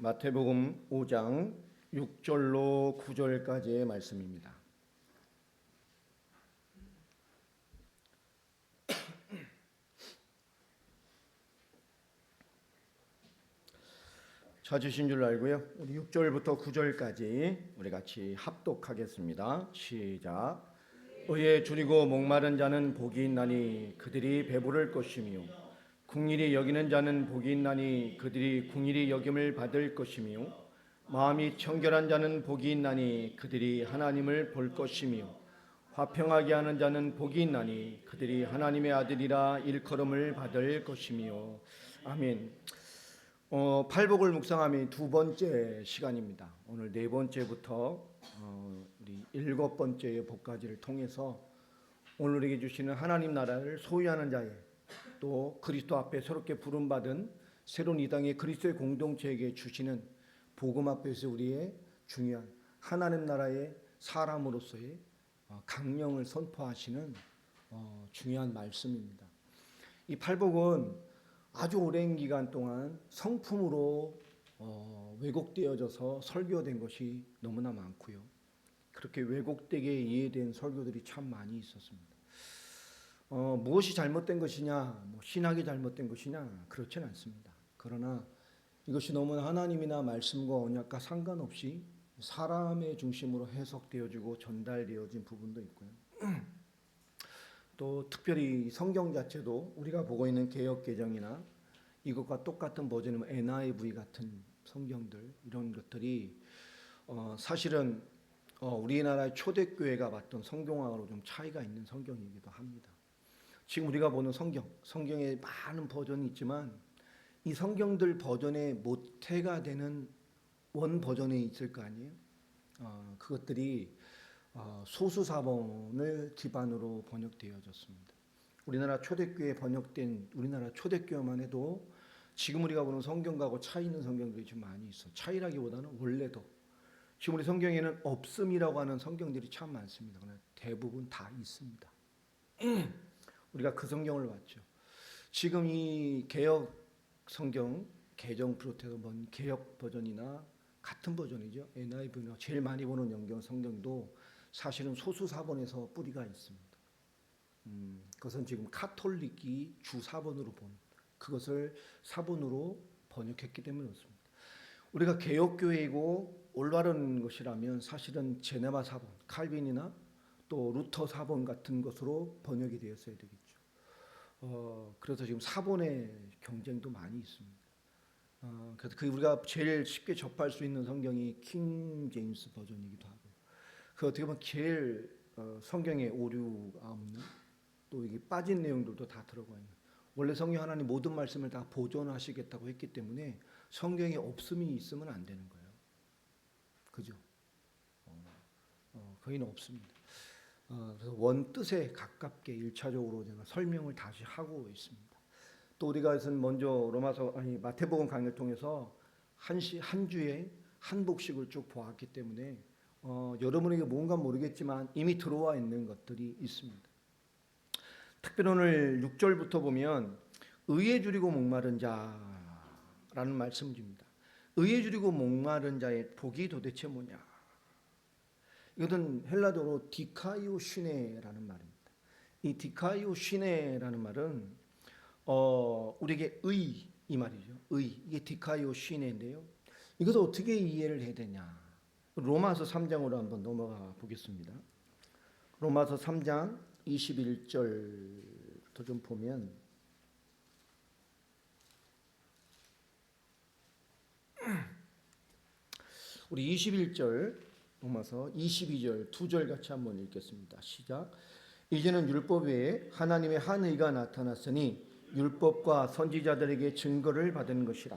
마태복음 5장 6절로 9절까지의 말씀입니다. 찾으신 줄 알고요. 우리 6절부터 9절까지 우리 같이 합독하겠습니다. 시작. 의에 줄이고 목마른 자는 복이 있나니 그들이 배부를 것이며 궁일이 여기는 자는 복이 있나니 그들이 궁일이 여김을 받을 것이며 마음이 청결한 자는 복이 있나니 그들이 하나님을 볼 것이며 화평하게 하는 자는 복이 있나니 그들이 하나님의 아들이라 일컬음을 받을 것이며 아멘. 팔복을 묵상함이 두 번째 시간입니다. 오늘 네 번째부터 우리 일곱 번째의 복가지를 통해서 오늘 우리에게 주시는 하나님 나라를 소유하는 자의 또 그리스도 앞에 새롭게 부름받은 새로운 이 땅의 그리스도의 공동체에게 주시는 복음 앞에서 우리의 중요한 하나님 나라의 사람으로서의 강령을 선포하시는 중요한 말씀입니다. 이 팔복은 아주 오랜 기간 동안 성품으로 왜곡되어져서 설교된 것이 너무나 많고요. 그렇게 왜곡되게 이해된 설교들이 참 많이 있었습니다. 무엇이 잘못된 것이냐, 신학이 잘못된 것이냐, 그렇진 않습니다. 그러나 이것이 너무나 하나님이나 말씀과 언약과 상관없이 사람의 중심으로 해석되어지고 전달되어진 부분도 있고요. 또 특별히 성경 자체도 우리가 보고 있는 개역개정이나 이것과 똑같은 버전이면 NIV 같은 성경들 이런 것들이 사실은 우리나라의 초대교회가 봤던 성경하고 좀 차이가 있는 성경이기도 합니다. 지금 우리가 보는 성경에 많은 버전이 있지만 이 성경들 버전의 모태가 되는 원 버전이 있을 거 아니에요. 그것들이 소수사본을 기반으로 번역되어졌습니다. 우리나라 초대교회에 번역된 우리나라 초대교회만 해도 지금 우리가 보는 성경하고 차이 있는 성경들이 좀 많이 있어. 차이라기보다는 원래도 지금 우리 성경에는 없음이라고 하는 성경들이 참 많습니다. 그러나 대부분 다 있습니다. 우리가 그 성경을 봤죠. 지금 이 개역 성경 개정 비롯해서 뭔 개역 버전이나 같은 버전이죠. NIV나 제일 많이 보는 영경 성경도 사실은 소수사본에서 뿌리가 있습니다. 그것은 지금 카톨릭이 주 사본으로 본 그것을 사본으로 번역했기 때문에 그렇습니다. 우리가 개혁교회이고 올바른 것이라면 사실은 제네바 사본, 칼빈이나 또 루터 사본 같은 것으로 번역이 되었어야 되겠죠. 그래서 지금 사본의 경쟁도 많이 있습니다. 그래서 우리가 제일 쉽게 접할 수 있는 성경이 킹 제임스 버전이기도 하고, 그 어떻게 보면 제일 성경에 오류가 없는 또 이게 빠진 내용들도 다 들어가 있는. 원래 성경 하나님 모든 말씀을 다 보존하시겠다고 했기 때문에 성경에 없음이 있으면 안 되는 거예요. 그죠? 거기는 없습니다. 그래서 원 뜻에 가깝게 1차적으로 제가 설명을 다시 하고 있습니다. 또 우리가 먼저 마태복음 강의를 통해서 한 주에 한 복씩을 쭉 보았기 때문에 여러분에게 뭔가 모르겠지만 이미 들어와 있는 것들이 있습니다. 특별히 오늘 6절부터 보면 의에 줄이고 목마른 자라는 말씀입니다. 의에 줄이고 목마른 자의 복이 도대체 뭐냐? 이것은 헬라어로 디카이오 시네라는 말입니다. 이 디카이오 시네라는 말은 우리에게 의 이 말이죠. 이게 디카이오 시네인데요. 이것을 어떻게 이해를 해야 되냐? 로마서 3장으로 한번 넘어가 보겠습니다. 로마서 3장 21절부터 좀 보면 우리 21절 로마서 22절 두 절 같이 한번 읽겠습니다. 시작. 이제는 율법 외에 하나님의 한 의가 나타났으니 율법과 선지자들에게 증거를 받은 것이라.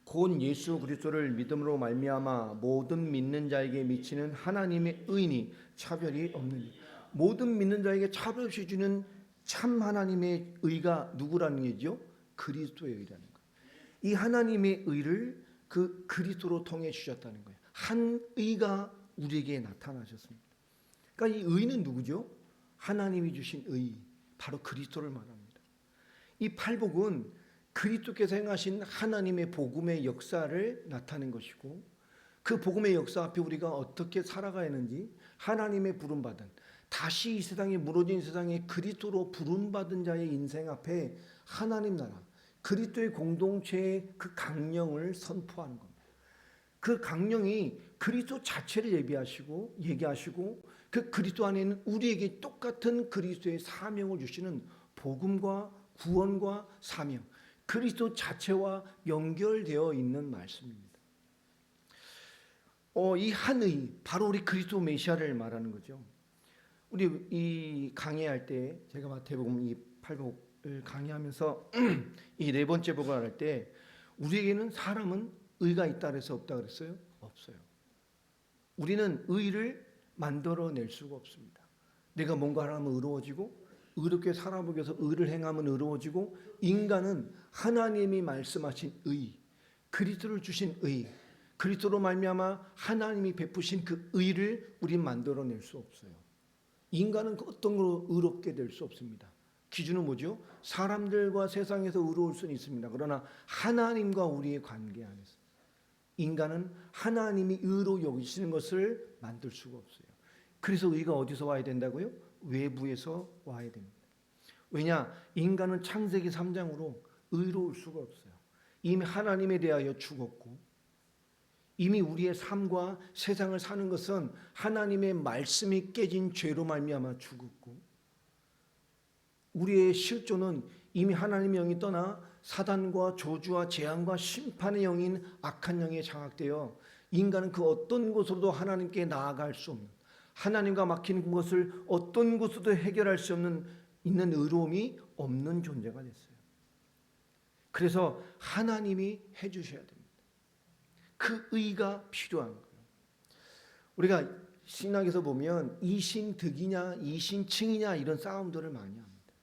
곧 예수 그리스도를 믿음으로 말미암아 모든 믿는 자에게 미치는 하나님의 의니 차별이 없느니. 모든 믿는 자에게 차별 없이 주는 참 하나님의 의가 누구라는 얘기죠? 그리스도의 의라는 거예요. 이 하나님의 의를 그 그리스도로 통해 주셨다는 거예요. 한 의가 우리에게 나타나셨습니다. 그러니까 이 의는 누구죠? 하나님이 주신 의, 바로 그리스도를 말합니다. 이 팔복은 그리스도께서 행하신 하나님의 복음의 역사를 나타낸 것이고, 그 복음의 역사 앞에 우리가 어떻게 살아가야 하는지, 하나님의 부름받은, 다시 이 세상에 무너진 세상에 그리스도로 부름받은 자의 인생 앞에 하나님 나라, 그리스도의 공동체의 그 강령을 선포하는 겁니다. 그 강령이 그리스도 자체를 얘기하시고 그 그리스도 안에 있는 우리에게 똑같은 그리스도의 사명을 주시는 복음과 구원과 사명, 그리스도 자체와 연결되어 있는 말씀입니다. 이 한의, 바로 우리 그리스도 메시아를 말하는 거죠. 우리 이 강의할 때, 제가 마태복음 이 8복을 강의하면서 이 네 번째 복을 할 때, 우리에게는 사람은 의가 있다 그래서 없다 그랬어요? 없어요. 우리는 의를 만들어낼 수가 없습니다. 내가 뭔가 하면 의로워지고, 의롭게 살아보기 위해서 의를 행하면 의로워지고, 인간은 하나님이 말씀하신 의, 그리스도를 주신 의, 그리스도로 말미암아 하나님이 베푸신 그 의를 우린 만들어낼 수 없어요. 인간은 어떤 걸로 의롭게 될 수 없습니다. 기준은 뭐죠? 사람들과 세상에서 의로울 수는 있습니다. 그러나 하나님과 우리의 관계 안에서 인간은 하나님이 의로 여기시는 것을 만들 수가 없어요. 그래서 의가 어디서 와야 된다고요? 외부에서 와야 됩니다. 왜냐? 인간은 창세기 3장으로 의로울 수가 없어요. 이미 하나님에 대하여 죽었고, 이미 우리의 삶과 세상을 사는 것은 하나님의 말씀이 깨진 죄로 말미암아 죽었고, 우리의 실존은 이미 하나님의 영이 떠나 사단과 저주와 재앙과 심판의 영인 악한 영에 장악되어 인간은 그 어떤 곳으로도 하나님께 나아갈 수 없는, 하나님과 막힌 것을 어떤 곳으로도 해결할 수 없는 있는 의로움이 없는 존재가 됐어요. 그래서 하나님이 해주셔야 됩니다. 그 의가 필요한 거예요. 우리가 신학에서 보면 이신득이냐 이신칭이냐 이런 싸움들을 많이 합니다.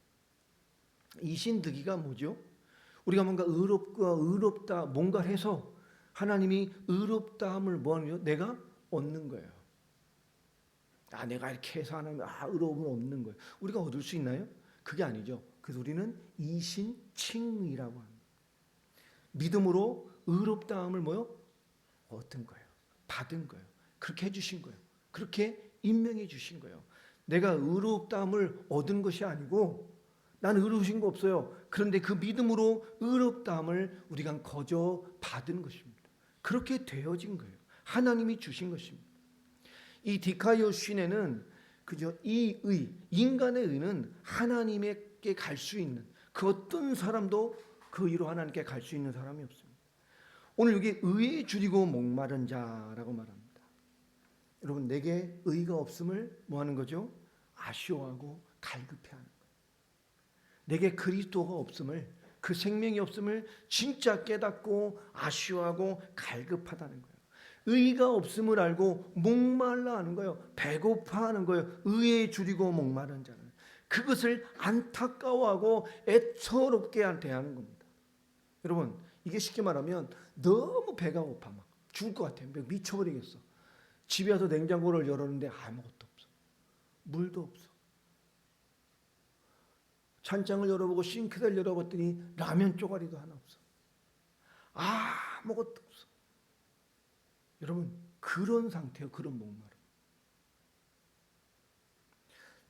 이신득이가 뭐죠? 우리가 뭔가 의롭다 뭔가 해서 하나님이 의롭다함을 뭐하는 내가 얻는 거예요. 내가 이렇게 해서 하나님 의로움을 얻는 거예요. 우리가 얻을 수 있나요? 그게 아니죠. 그래서 우리는 이신칭이라고 합니다. 믿음으로 의롭다함을 얻은 거예요. 받은 거예요. 그렇게 해주신 거예요. 그렇게 임명해 주신 거예요. 내가 의롭다함을 얻은 것이 아니고, 나는 의로우신 거 없어요. 그런데 그 믿음으로 의롭다함을 우리가 거저 받은 것입니다. 그렇게 되어진 거예요. 하나님이 주신 것입니다. 이 디카이오 시내는 그저 이 의, 인간의 의는 하나님께 갈 수 있는, 그 어떤 사람도 그 의로 하나님께 갈 수 있는 사람이 없습니다. 오늘 여기 의에 줄이고 목마른 자라고 말합니다. 여러분, 내게 의가 없음을 뭐하는 거죠? 아쉬워하고 갈급해하는 거예요. 내게 그리스도가 없음을, 그 생명이 없음을 진짜 깨닫고 아쉬워하고 갈급하다는 거예요. 의가 없음을 알고 목말라 하는 거예요. 배고파하는 거예요. 의에 줄이고 목마른 자는 그것을 안타까워하고 애처롭게 대하는 겁니다. 여러분, 이게 쉽게 말하면 너무 배가 고파 막 죽을 것 같아요. 미쳐버리겠어. 집에 와서 냉장고를 열었는데 아무것도 없어. 물도 없어. 찬장을 열어보고 싱크대를 열어봤더니 라면 쪼가리도 하나 없어. 아무것도 없어. 여러분, 그런 상태예요. 그런 목마름.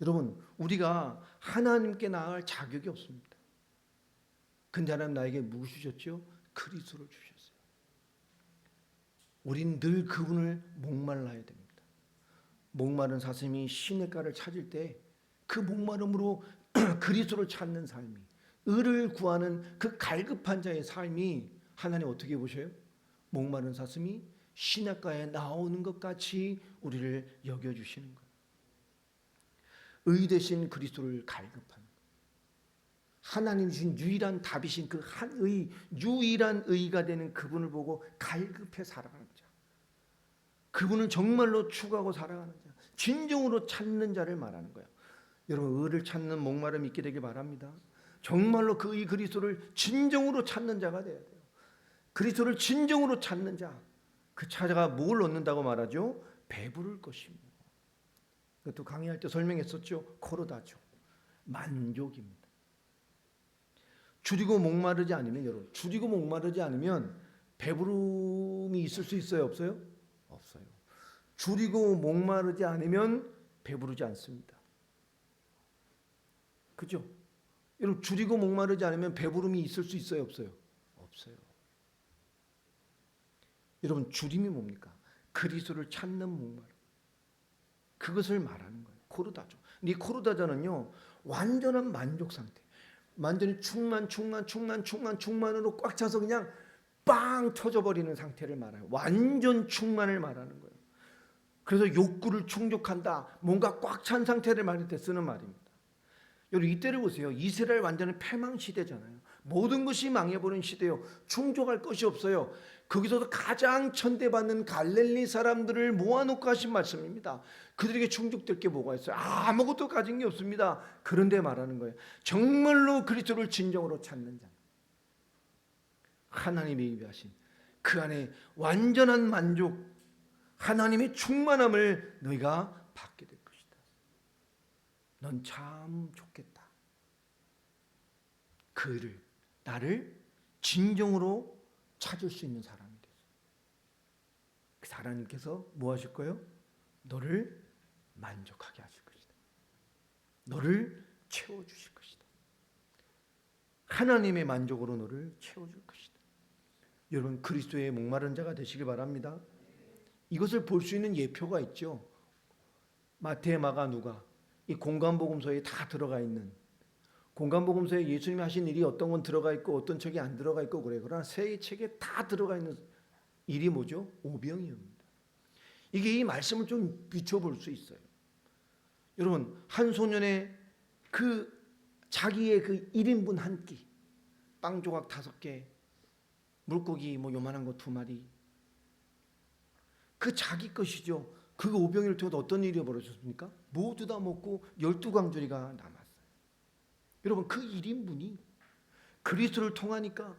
여러분, 우리가 하나님께 나아갈 자격이 없습니다. 근데 하나님 나에게 무엇을 주셨죠? 그리스도를 주셨어요. 우린 늘 그분을 목말라야 됩니다. 목마른 사슴이 시냇가를 찾을 때 그 목마름으로 그리스도를 찾는 삶이, 의를 구하는 그 갈급한 자의 삶이 하나님 어떻게 보셔요? 목마른 사슴이 시냇가에 나오는 것 같이 우리를 여겨주시는 거예요. 의 대신 그리스도를 갈급하는 거예요. 하나님 주신 유일한 답이신 그 한의, 유일한 의가 되는 그분을 보고 갈급해 살아가는 자, 그분을 정말로 추구하고 살아가는 자, 진정으로 찾는 자를 말하는 거예요. 여러분, 의를 찾는 목마름이 있게 되길 바랍니다. 정말로 그 의 그리스도를 진정으로 찾는 자가 돼야 돼요. 그리스도를 진정으로 찾는 자, 그 자가 뭘 얻는다고 말하죠? 배부를 것입니다. 그것도 강의할 때 설명했었죠. 코르다죠. 만족입니다. 줄이고 목마르지 않으면, 여러분, 줄이고 목마르지 않으면 배부름이 있을 수 있어요, 없어요? 없어요. 줄이고 목마르지 않으면 배부르지 않습니다. 그죠? 여러분, 줄이고 목마르지 않으면 배부름이 있을 수 있어요, 없어요? 없어요. 여러분, 줄임이 뭡니까? 그리스도를 찾는 목마름. 그것을 말하는 거예요. 코르다죠. 이 코르다자는요, 완전한 만족 상태. 완전히 충만으로 꽉 차서 그냥 빵 터져버리는 상태를 말해요. 완전 충만을 말하는 거예요. 그래서 욕구를 충족한다. 뭔가 꽉 찬 상태를 말할 때 쓰는 말입니다. 여러분, 이때를 보세요. 이스라엘 완전히 패망 시대잖아요. 모든 것이 망해버린 시대요. 충족할 것이 없어요. 거기서도 가장 천대받는 갈릴리 사람들을 모아놓고 하신 말씀입니다. 그들에게 충족될 게 뭐가 있어요? 아무것도 가진 게 없습니다. 그런데 말하는 거예요. 정말로 그리스도를 진정으로 찾는 자, 하나님이 예비하신 그 안에 완전한 만족, 하나님의 충만함을 너희가 받게 될 것이다. 넌 참 좋겠다. 그를, 나를 진정으로 찾을 수 있는 사람이 되세요. 그 하나님께서 뭐 하실 거예요? 너를 만족하게 하실 것이다. 너를 채워주실 것이다. 하나님의 만족으로 너를 채워줄 것이다. 여러분, 그리스도의 목마른 자가 되시길 바랍니다. 이것을 볼 수 있는 예표가 있죠. 마태, 마가, 누가 이 공관복음서에 다 들어가 있는, 공관복음서에 예수님이 하신 일이 어떤 건 들어가 있고 어떤 책이 안 들어가 있고 그래. 그러나 세 책에 다 들어가 있는 일이 뭐죠? 오병이어입니다. 이게 이 말씀을 좀 비춰볼 수 있어요. 여러분, 한 소년의 그 자기의 그 1인분 한 끼, 빵 조각 5개, 물고기 뭐 요만한 거 2마리, 그 자기 것이죠. 그 오병이를 통해 어떤 일이 벌어졌습니까? 모두 다 먹고 12광주리가 남았어요. 여러분, 그 1인분이 그리스도를 통하니까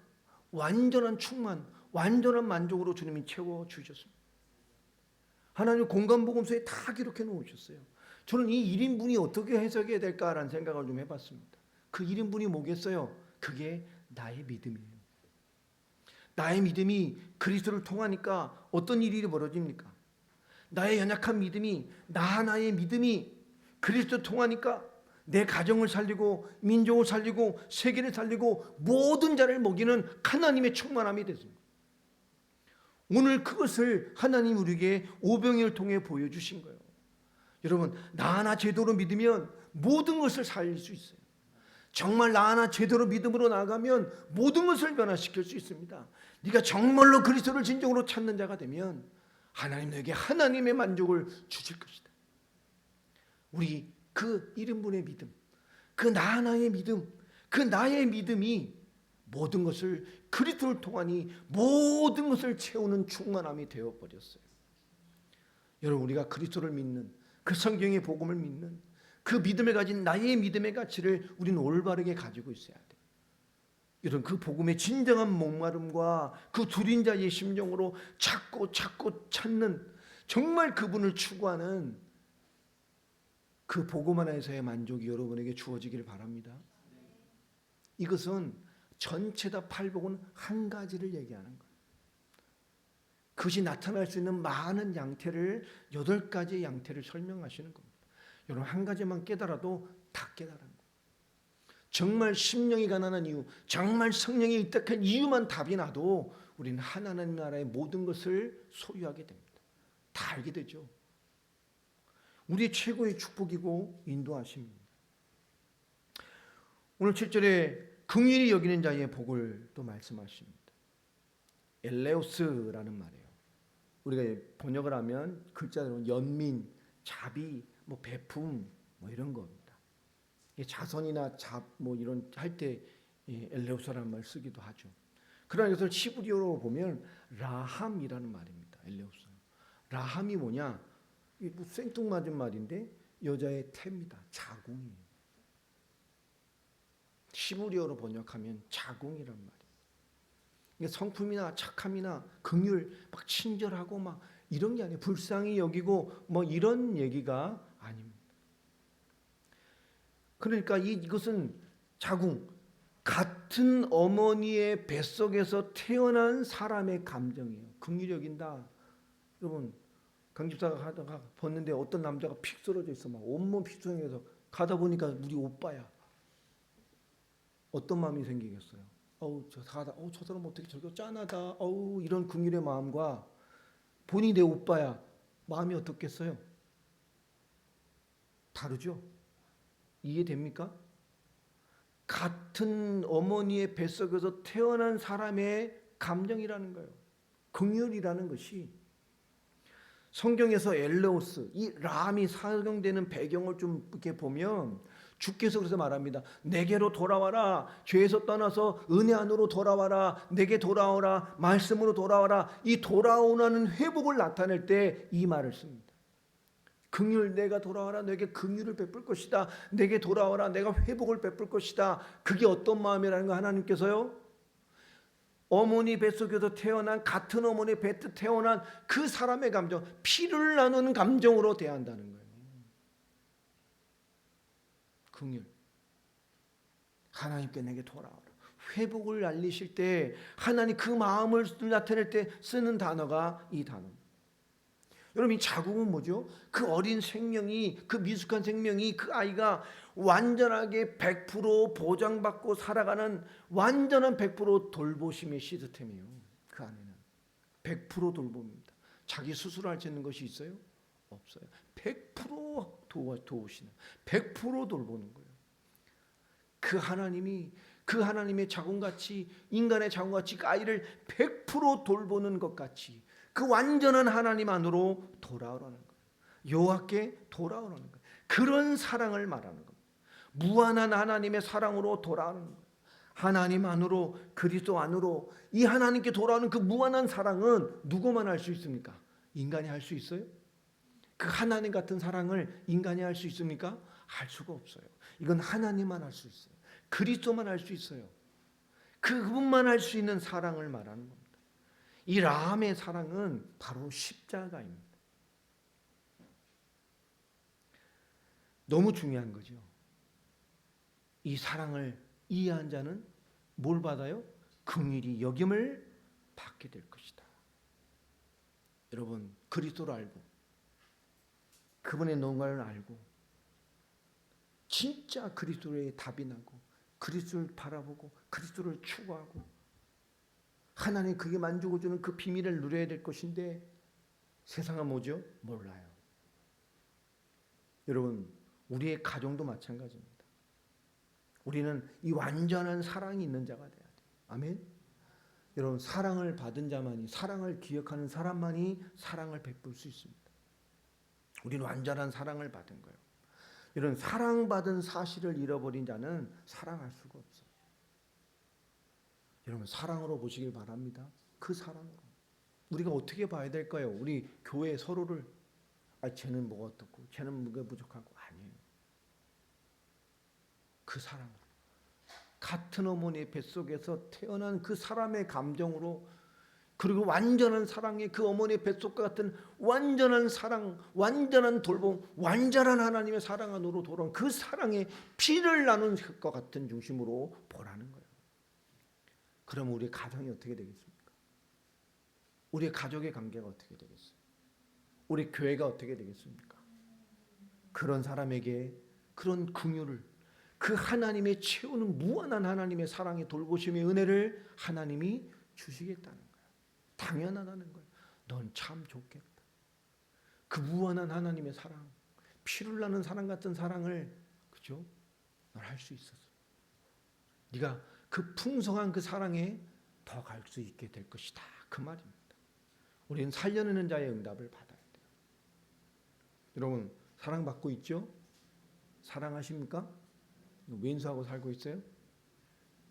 완전한 충만, 완전한 만족으로 주님이 채워주셨습니다. 하나님 공관복음서에 다 기록해 놓으셨어요. 저는 이 1인분이 어떻게 해석해야 될까라는 생각을 좀 해봤습니다. 그 1인분이 뭐겠어요? 그게 나의 믿음이에요. 나의 믿음이 그리스도를 통하니까 어떤 일이 벌어집니까? 나의 연약한 믿음이, 나 하나의 믿음이 그리스도 통하니까 내 가정을 살리고 민족을 살리고 세계를 살리고 모든 자를 먹이는 하나님의 충만함이 됐습니다. 오늘 그것을 하나님 우리에게 오병이를 통해 보여주신 거예요. 여러분, 나 하나 제대로 믿으면 모든 것을 살릴 수 있어요. 정말 나 하나 제대로 믿음으로 나아가면 모든 것을 변화시킬 수 있습니다. 네가 정말로 그리스도를 진정으로 찾는 자가 되면 하나님 너에게 하나님의 만족을 주실 것이다. 우리 그 1인분의 믿음, 그 나 하나의 믿음, 그 나의 믿음이 모든 것을 그리스도를 통하니 모든 것을 채우는 충만함이 되어버렸어요. 여러분, 우리가 그리스도를 믿는, 그 성경의 복음을 믿는 그 믿음을 가진 나의 믿음의 가치를 우리는 올바르게 가지고 있어야 돼요. 여러분, 그 복음의 진정한 목마름과 그 둘인 자의 심정으로 찾고 찾는, 정말 그분을 추구하는 그 복음 안에서의 만족이 여러분에게 주어지기를 바랍니다. 이것은 전체 다 팔복은 한 가지를 얘기하는 거예요. 그것이 나타날 수 있는 많은 양태를 8가지의 양태를 설명하시는 겁니다. 여러분, 한 가지만 깨달아도 다 깨달은 거예요. 정말 심령이 가난한 이유, 정말 성령이 의탁한 이유만 답이 나도 우리는 하나님 나라의 모든 것을 소유하게 됩니다. 다 알게 되죠. 우리의 최고의 축복이고 인도하심입니다. 오늘 7절에 긍휼히 여기는 자의 복을 또 말씀하십니다. 엘레오스라는 말이에요. 우리가 번역을 하면 글자로 연민, 자비, 뭐 베품, 뭐 이런 겁니다. 자선이나 뭐 이런 할 때 엘레오스라는 말 쓰기도 하죠. 그러나 이것을 히브리어로 보면 라함이라는 말입니다. 엘레오스. 라함이 뭐냐? 뭐 생뚱맞은 말인데 여자의 태입니다. 자궁이에요. 히브리어로 번역하면 자궁이란 말이에요. 성품이나 착함이나 긍휼, 막 친절하고 막 이런 게 아니에요. 불쌍히 여기고 뭐 이런 얘기가 아닙니다. 그러니까 이것은 자궁, 갓 같은 어머니의 뱃속에서 태어난 사람의 감정이에요. 긍휼히 여긴다. 여러분, 강집사가 하다가 봤는데 어떤 남자가 픽 쓰러져 있어. 막 온몸 피투성이해서 가다 보니까 우리 오빠야. 어떤 마음이 생기겠어요? 저 가다, 저 사람 어떻게 저렇게 짠하다. 이런 긍휼의 마음과 본인이 내 오빠야. 마음이 어떻겠어요? 다르죠? 이해됩니까? 같은 어머니의 뱃속에서 태어난 사람의 감정이라는 거예요. 긍휼이라는 것이 성경에서 엘레오스, 이 람이 사용되는 배경을 좀 이렇게 보면 주께서 그래서 말합니다. 내게로 돌아와라. 죄에서 떠나서 은혜 안으로 돌아와라. 내게 돌아오라. 말씀으로 돌아와라. 이 돌아오라는 회복을 나타낼 때 이 말을 씁니다. 긍휼, 내가 돌아와라. 내게 긍휼을 베풀 것이다. 내게 돌아와라. 내가 회복을 베풀 것이다. 그게 어떤 마음이라는 거 하나님께서요. 어머니 뱃속에서 태어난, 같은 어머니 뱃에 태어난 그 사람의 감정, 피를 나누는 감정으로 대한다는 거예요. 긍휼. 하나님께 내게 돌아와라. 회복을 알리실 때 하나님 그 마음을 나타낼 때 쓰는 단어가 이 단어입니다. 여러분, 이 자궁은 뭐죠? 그 어린 생명이, 그 미숙한 생명이, 그 아이가 완전하게 100% 보장받고 살아가는 완전한 100% 돌보심의 시스템이에요. 그 안에는 100% 돌봄입니다. 자기 스스로 할 수 있는 것이 있어요? 없어요. 100% 도우시는, 100% 돌보는 거예요. 그 하나님이, 그 하나님의 자궁같이, 인간의 자궁같이 그 아이를 100% 돌보는 것 같이 그 완전한 하나님 안으로 돌아오라는 거예요. 여호와께 돌아오라는 거예요. 그런 사랑을 말하는 겁니다. 무한한 하나님의 사랑으로 돌아오는 거예요. 하나님 안으로, 그리스도 안으로 이 하나님께 돌아오는 그 무한한 사랑은 누구만 할 수 있습니까? 인간이 할 수 있어요? 그 하나님 같은 사랑을 인간이 할 수 있습니까? 할 수가 없어요. 이건 하나님만 할 수 있어요. 그리스도만 할 수 있어요. 그분만 할 수 있는 사랑을 말하는 겁니다. 이 라함의 사랑은 바로 십자가입니다. 너무 중요한 거죠. 이 사랑을 이해한 자는 뭘 받아요? 긍휼히 여김을 받게 될 것이다. 여러분, 그리스도를 알고 그분의 농가를 알고 진짜 그리스도의 답이 나고 그리스도를 바라보고 그리스도를 추구하고 하나님 그게 만족을 주는 그 비밀을 누려야 될 것인데 세상은 뭐죠? 몰라요. 여러분, 우리의 가정도 마찬가지입니다. 우리는 이 완전한 사랑이 있는 자가 돼야 돼요. 아멘. 여러분, 사랑을 받은 자만이, 사랑을 기억하는 사람만이 사랑을 베풀 수 있습니다. 우리는 완전한 사랑을 받은 거예요. 이런 사랑받은 사실을 잃어버린 자는 사랑할 수가 없어요. 여러분, 사랑으로 보시길 바랍니다. 그 사랑으로. 우리가 어떻게 봐야 될까요? 우리 교회 서로를 쟤는 뭐가 어떻고 쟤는 뭐가 부족하고 아니에요. 그 사랑으로. 같은 어머니의 뱃속에서 태어난 그 사람의 감정으로 그리고 완전한 사랑의 그 어머니의 뱃속과 같은 완전한 사랑, 완전한 돌봄, 완전한 하나님의 사랑 안으로 돌아온 그 사랑의 피를 나눈 것 같은 중심으로 보라는 거예요. 그럼 우리 가정이 어떻게 되겠습니까? 우리 가족의 관계가 어떻게 되겠어요? 우리 교회가 어떻게 되겠습니까? 그런 사람에게 그런 긍휼을 그 하나님의 채우는 무한한 하나님의 사랑의 돌보심의 은혜를 하나님이 주시겠다는 거예요. 당연하다는 거예요. 넌 참 좋겠다. 그 무한한 하나님의 사랑, 피를 나는 사랑 같은 사랑을 그죠? 넌 할 수 있었어. 네가 그 풍성한 그 사랑에 더 갈 수 있게 될 것이다. 그 말입니다. 우리는 살려내는 자의 응답을 받아야 돼요. 여러분, 사랑받고 있죠? 사랑하십니까? 왼수하고 살고 있어요?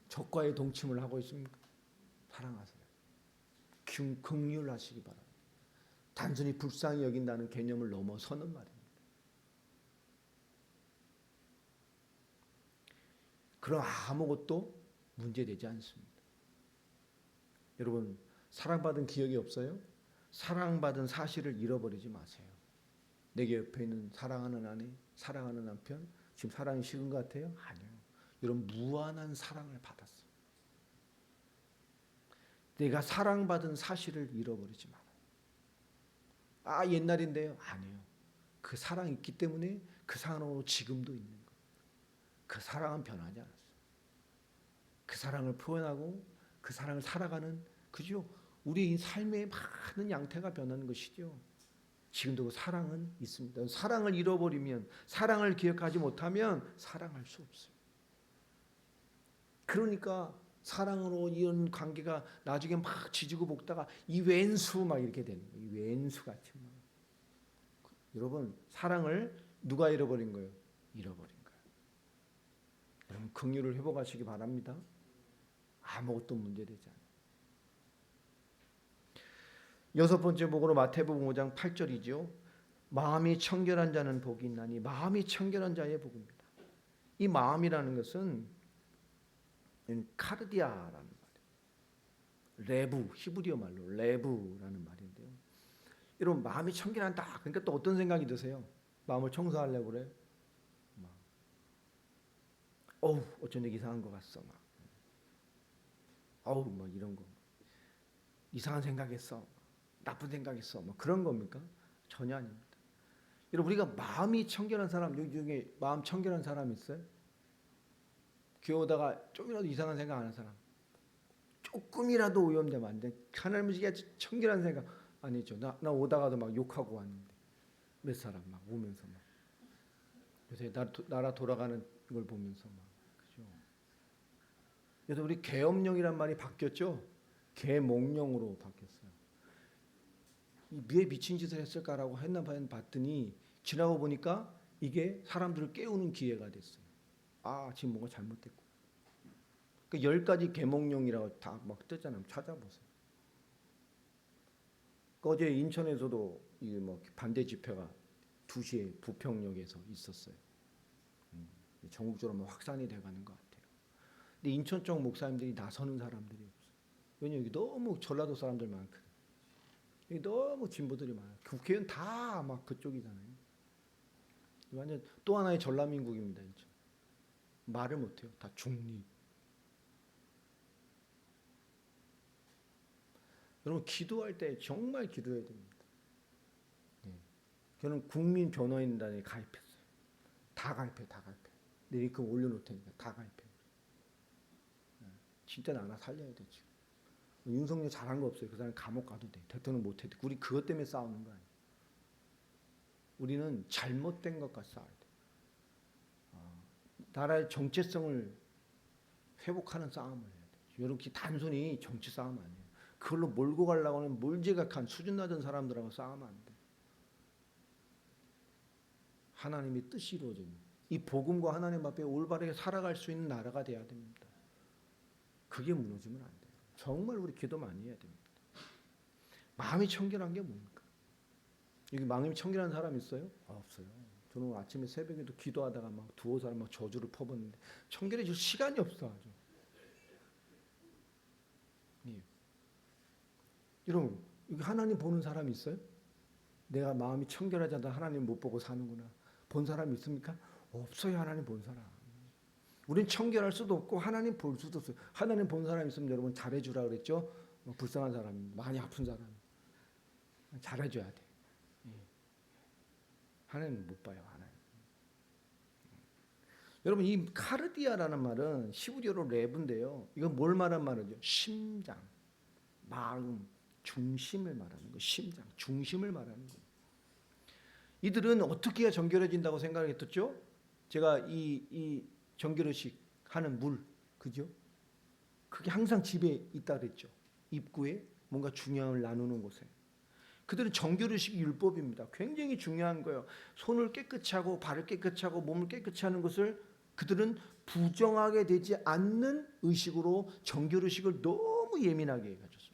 적과의 동침을 하고 있습니까? 사랑하세요. 긍휼하시기 바랍니다. 단순히 불쌍히 여긴다는 개념을 넘어서는 말입니다. 그럼 아무것도 문제되지 않습니다. 여러분, 사랑받은 기억이 없어요? 사랑받은 사실을 잃어버리지 마세요. 내게 옆에 있는 사랑하는 아내, 사랑하는 남편, 지금 사랑이 식은 것 같아요? 아니요. 여러분, 무한한 사랑을 받았어요. 내가 사랑받은 사실을 잃어버리지 마라. 아, 옛날인데요. 아니에요. 그 사랑이 있기 때문에 그 사랑으로 지금도 있는 거예요. 그 사랑은 변하지 않았어요. 그 사랑을 표현하고 그 사랑을 살아가는, 그죠? 우리의 삶의 많은 양태가 변하는 것이죠. 지금도 그 사랑은 있습니다. 사랑을 잃어버리면, 사랑을 기억하지 못하면 사랑할 수 없어요. 그러니까 사랑으로 이런 관계가 나중에 막 지지고 볶다가 이 왼수 막 이렇게 되는 거예요. 이 왼수 같이 막. 여러분, 사랑을 누가 잃어버린 거예요? 잃어버린 거예요. 여러분, 긍휼을 회복하시기 바랍니다. 아무것도 문제되지 않아요. 여섯 번째 복으로 마태복음 5장 8절이죠. 마음이 청결한 자는 복이 있나니, 마음이 청결한 자의 복입니다. 이 마음이라는 것은 카르디아라는 말이에요. 레부, 히브리어 말로 레부라는 말인데요. 여러분, 마음이 청결한다. 그러니까 또 어떤 생각이 드세요? 마음을 청소하려고 그래. 어우, 어쩐지 이상한 것 같어. 막. 어우, 뭐 이런 거. 이상한 생각했어. 나쁜 생각했어. 뭐 그런 겁니까? 전혀 아닙니다. 여러분, 우리가 마음이 청결한 사람, 여기 중에 마음 청결한 사람 있어요? 교회오다가 좀이라도 이상한 생각 안 하는 사람, 조금이라도 오염되면 안 돼. 하나님을 지게 청결한 생각 아니죠. 나 오다가도 막 욕하고 왔는데 몇 사람 막 오면서 막 요새 나라 돌아가는 걸 보면서 막, 그죠? 그래서 우리 계엄령이란 말이 바뀌었죠. 계몽령으로 바뀌었어요. 왜 미친 짓을 했을까라고 했나 봤더니 지나고 보니까 이게 사람들을 깨우는 기회가 됐어요. 아, 지금 뭔가 잘못됐고. 그 10가지 계몽령이라고 다 막 뜨잖아요. 찾아보세요. 어제 인천에서도 이 뭐 반대 집회가 2시에 부평역에서 있었어요. 전국적으로 확산이 돼가는 것 같아요. 근데 인천 쪽 목사님들이 나서는 사람들이 없어요. 왜냐면 여기 너무 전라도 사람들 많거든. 여기 너무 진보들이 많아요. 국회의원 다 막 그쪽이잖아요. 완전 또 하나의 전라민국입니다. 인천. 말을 못해요. 다 중립. 여러분, 기도할 때 정말 기도해야 됩니다. 저는 국민변호인단에 가입했어요. 다 가입해. 내 리금 올려놓을 테니까 다 가입해. 진짜 나 하나 살려야 돼 지금. 윤석열 잘한 거 없어요. 그 사람 감옥 가도 돼. 대통령 못해도. 우리 그것 때문에 싸우는 거 아니에요. 우리는 잘못된 것과 싸워야 돼. 나라의 정체성을 회복하는 싸움을 해야 돼. 이렇게 단순히 정치 싸움 아니에요. 그걸로 몰고 가려고 하는 몰지각한 수준 낮은 사람들하고 싸우면 안 돼. 하나님의 뜻이 이루어지는, 이 복음과 하나님 앞에 올바르게 살아갈 수 있는 나라가 돼야 됩니다. 그게 무너지면 안 돼요. 정말 우리 기도 많이 해야 됩니다. 마음이 청결한 게 뭡니까? 여기 마음이 청결한 사람 있어요? 없어요. 저는 아침에 새벽에도 기도하다가 막 두어 사람 막 저주를 퍼붓는데 청결해질 시간이 없어 아주. 예. 여러분, 여기 하나님 보는 사람 있어요? 내가 마음이 청결하지 않다 하나님 못 보고 사는구나. 본 사람 있습니까? 없어요. 하나님 본 사람. 우린 청결할 수도 없고 하나님 볼 수도 없어요. 하나님 본 사람 있으면 여러분 잘해주라 그랬죠. 불쌍한 사람, 많이 아픈 사람 잘해줘야 돼. 하나님 못 봐요. 하나님. 여러분, 이 카르디아라는 말은 히브리어로 레브인데요. 이건 뭘 말하는 말이죠? 심장, 마음, 중심을 말하는 거. 심장, 중심을 말하는 거예요. 이들은 어떻게 해야 정결해진다고 생각을 했었죠? 제가 이 정결의식 하는 물, 그죠? 그게 항상 집에 있다 그랬죠. 입구에 뭔가 중요한 걸 나누는 곳에. 그들은 정결의식이 율법입니다. 굉장히 중요한 거예요. 손을 깨끗이 하고 발을 깨끗이 하고 몸을 깨끗이 하는 것을 그들은 부정하게 되지 않는 의식으로 정결의식을 너무 예민하게 가졌어요.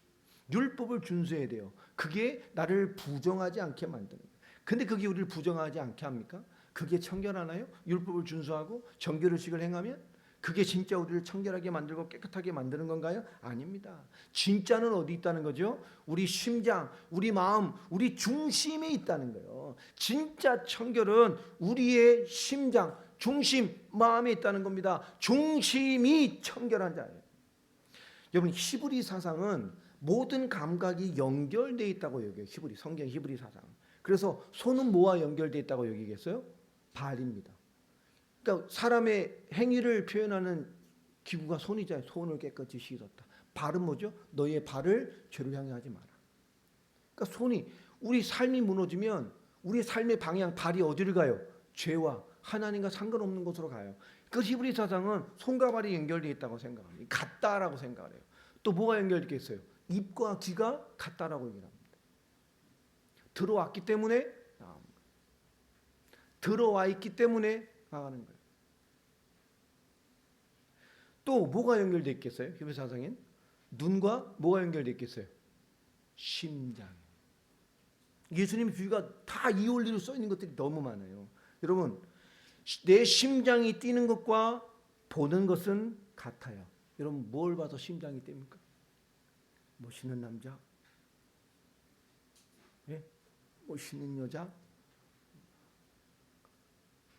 율법을 준수해야 돼요. 그게 나를 부정하지 않게 만드는 거예요. 근데 그게 우리를 부정하지 않게 합니까? 그게 청결하나요? 율법을 준수하고 정결의식을 행하면 그게 진짜 우리를 청결하게 만들고 깨끗하게 만드는 건가요? 아닙니다. 진짜는 어디 있다는 거죠? 우리 심장, 우리 마음, 우리 중심에 있다는 거예요. 진짜 청결은 우리의 심장, 중심, 마음에 있다는 겁니다. 중심이 청결한 자예요. 여러분 히브리 사상은 모든 감각이 연결되어 있다고 여겨요. 성경 히브리 사상. 그래서 손은 뭐와 연결되어 있다고 여기겠어요? 발입니다. 그러니까 사람의 행위를 표현하는 기구가 손이잖아요. 손을 깨끗이 씻었다. 발은 뭐죠? 너의 발을 죄로 향해 하지 마라. 그러니까 손이, 우리 삶이 무너지면 우리의 삶의 방향, 발이 어디를 가요? 죄와 하나님과 상관없는 곳으로 가요. 그 히브리 사상은 손과 발이 연결되어 있다고 생각합니다. 같다라고 생각을 해요. 또 뭐가 연결되어 있어요? 입과 귀가 같다라고 얘기를 합니다. 들어왔기 때문에 나가는 거예요. 들어와 있기 때문에 나가는 거예요. 또 뭐가 연결되어 있겠어요? 히브리 사상엔 눈과 뭐가 연결되어 있겠어요? 심장. 예수님 비유가 다 이 원리로 써 있는 것들이 너무 많아요. 여러분, 내 심장이 뛰는 것과 보는 것은 같아요. 여러분, 뭘 봐서 심장이 뜁니까? 멋있는 남자? 예? 멋있는 여자?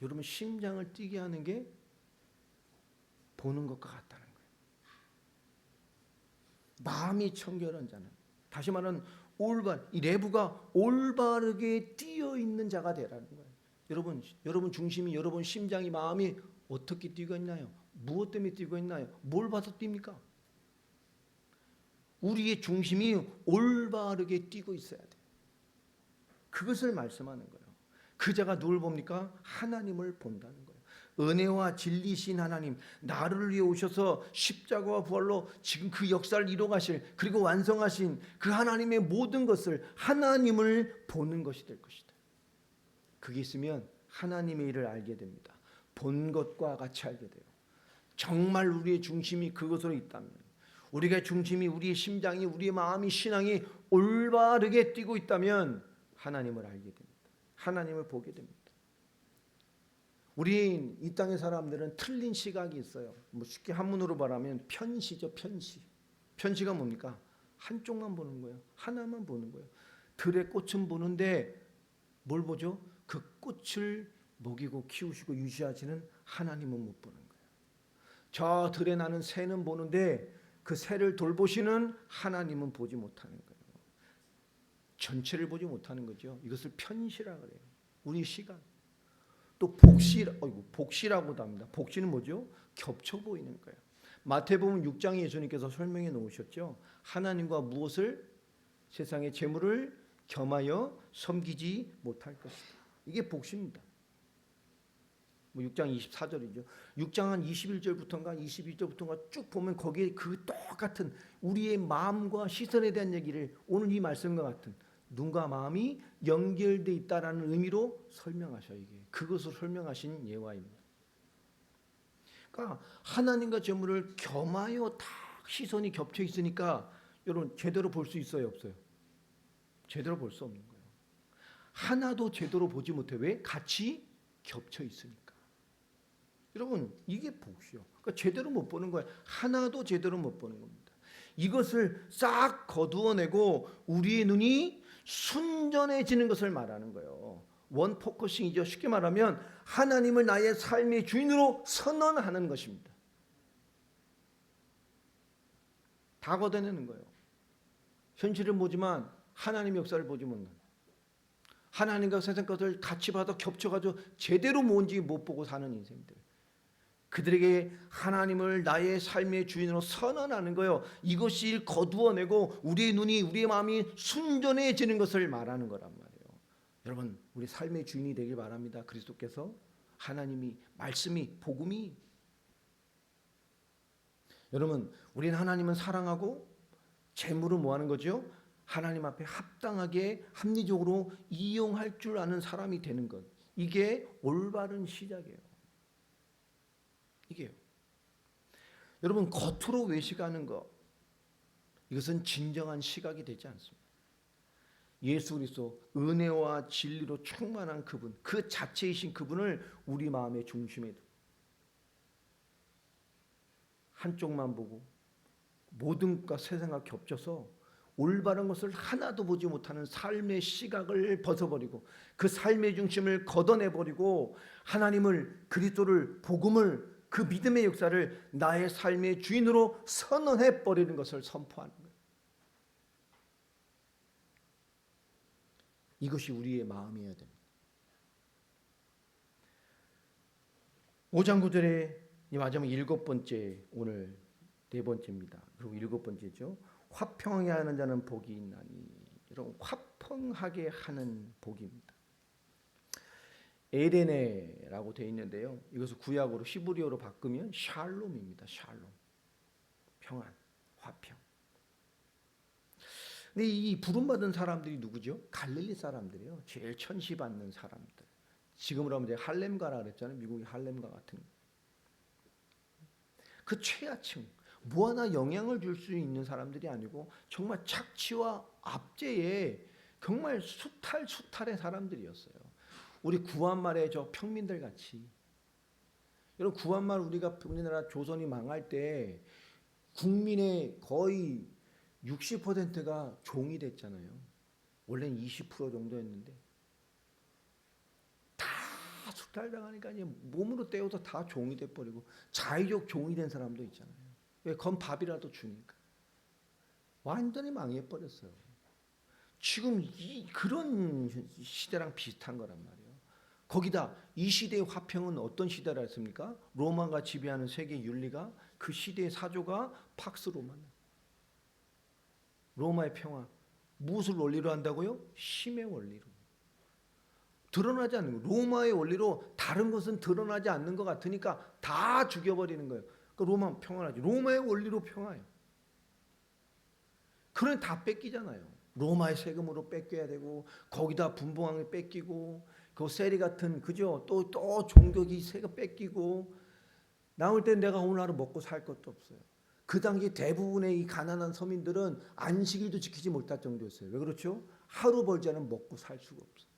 여러분, 심장을 뛰게 하는 게 보는 것과 같다는 거예요. 마음이 청결한 자는, 다시 말하는 이 내부가 올바르게 뛰어 있는 자가 되라는 거예요. 여러분 중심이, 여러분 심장이, 마음이 어떻게 뛰고 있나요? 무엇 때문에 뛰고 있나요? 뭘 봐서 뜁니까? 우리의 중심이 올바르게 뛰고 있어야 돼요. 그것을 말씀하는 거예요. 그 자가 누굴 봅니까? 하나님을 본다는 거예요. 은혜와 진리신 하나님, 나를 위해 오셔서 십자가와 부활로 지금 그 역사를 이뤄가실, 그리고 완성하신 그 하나님의 모든 것을, 하나님을 보는 것이 될 것이다. 그게 있으면 하나님의 일을 알게 됩니다. 본 것과 같이 알게 돼요. 정말 우리의 중심이 그것으로 있다면, 우리가 중심이, 우리의 심장이, 우리의 마음이, 신앙이 올바르게 뛰고 있다면 하나님을 알게 됩니다. 하나님을 보게 됩니다. 우리 이 땅의 사람들은 틀린 시각이 있어요. 뭐 쉽게 한문으로 말하면 편시죠, 편시. 편시가 뭡니까? 한쪽만 보는 거예요. 하나만 보는 거예요. 들의 꽃은 보는데 뭘 보죠? 그 꽃을 먹이고 키우시고 유지하시는 하나님은 못 보는 거예요. 저 들에 나는 새는 보는데 그 새를 돌보시는 하나님은 보지 못하는 거예요. 전체를 보지 못하는 거죠. 이것을 편시라 그래요. 우리 시각. 또 복시라고도 합니다. 복시는 뭐죠? 겹쳐 보이는 거예요. 마태복음 6장에 예수님께서 설명해 놓으셨죠. 하나님과 무엇을, 세상의 재물을 겸하여 섬기지 못할 것이다. 이게 복시입니다. 6장 24절이죠. 6장 한 21절부터인가 22절부터인가 쭉 보면 거기에 그 똑같은 우리의 마음과 시선에 대한 얘기를, 오늘 이 말씀과 같은 눈과 마음이 연결되어 있다라는 의미로 설명하셔요. 이게 그것을 설명하신 예화입니다. 그러니까 하나님과 재물을 겸하여 다 시선이 겹쳐 있으니까 여러분 제대로 볼 수 있어요, 없어요? 제대로 볼 수 없는 거예요. 하나도 제대로 보지 못해. 왜? 같이 겹쳐 있으니까. 여러분 이게 복시요. 그러니까 제대로 못 보는 거예요. 하나도 제대로 못 보는 겁니다. 이것을 싹 거두어내고 우리의 눈이 순전해지는 것을 말하는 거예요. 원 포커싱이죠. 쉽게 말하면 하나님을 나의 삶의 주인으로 선언하는 것입니다. 다 걷어내는 거예요. 현실은 보지만 하나님의 역사를 보지 못하는, 하나님과 세상 것을 같이 봐도 겹쳐가지고 제대로 뭔지 못 보고 사는 인생들, 그들에게 하나님을 나의 삶의 주인으로 선언하는 거예요. 이것이 거두어내고 우리의 눈이, 우리의 마음이 순전해지는 것을 말하는 거란 말이에요. 여러분 우리 삶의 주인이 되길 바랍니다. 그리스도께서, 하나님이, 말씀이, 복음이. 여러분 우리는 하나님은 사랑하고 재물은 뭐 하는 거죠? 하나님 앞에 합당하게 합리적으로 이용할 줄 아는 사람이 되는 것, 이게 올바른 시작이에요. 이게요. 여러분 겉으로 외식하는 것, 이것은 진정한 시각이 되지 않습니다. 예수 그리스도, 은혜와 진리로 충만한 그분, 그 자체이신 그분을 우리 마음의 중심에 두고 한쪽만 보고 모든 것과 세상과 겹쳐서 올바른 것을 하나도 보지 못하는 삶의 시각을 벗어버리고 그 삶의 중심을 걷어내버리고 하나님을, 그리스도를, 복음을, 그 믿음의 역사를 나의 삶의 주인으로 선언해 버리는 것을 선포하는 거예요. 이것이 우리의 마음이어야 됩니다. 5장 9절에 마지막 7번째, 오늘 4번째입니다. 그리고 7번째죠. 화평하게 하는 자는 복이 있나니. 여러분, 화평하게 하는 복입니다. 에레네라고 되어 있는데요. 이것을 구약어로 히브리어로 바꾸면 샬롬입니다. 샬롬. 평안, 화평. 근데 이 부름받은 사람들이 누구죠? 갈릴리 사람들이에요. 제일 천시받는 사람들. 지금으로 하면 이제 할렘가라 그랬잖아요. 미국의 할렘가 같은 그 최하층, 뭐 하나 영향을 줄 수 있는 사람들이 아니고 정말 착취와 압제에 정말 수탈의 사람들이었어요. 우리 구한말의 저 평민들 같이. 여러분, 구한말 우리나라 조선이 망할 때 국민의 거의 60%가 종이 됐잖아요. 원래는 20% 정도였는데 다 수탈당하니까 이제 몸으로 때워서 다 종이 돼버리고 자의적 종이 된 사람도 있잖아요. 왜? 건 밥이라도 주니까. 완전히 망해버렸어요. 지금 그런 시대랑 비슷한 거란 말이에요. 거기다 이 시대의 화평은 어떤 시대라 했습니까? 로마가 지배하는 세계 윤리가 그 시대의 사조가 팍스 로마는. 로마의 평화. 무엇을 원리로 한다고요? 힘의 원리로. 드러나지 않는 거. 로마의 원리로 다른 것은 드러나지 않는 것 같으니까 다 죽여버리는 거예요. 그러니까 로마 평화하지. 로마의 원리로 평화예요. 그런 다 뺏기잖아요. 로마의 세금으로 뺏겨야 되고 거기다 분봉왕을 뺏기고 그 세리 같은 그죠? 또 종교기 세금 뺏기고 나올 때 내가 오늘 하루 먹고 살 것도 없어요. 그 당시 대부분의 이 가난한 서민들은 안식일도 지키지 못할 정도였어요. 왜 그렇죠? 하루 벌지 않으면 먹고 살 수가 없어요.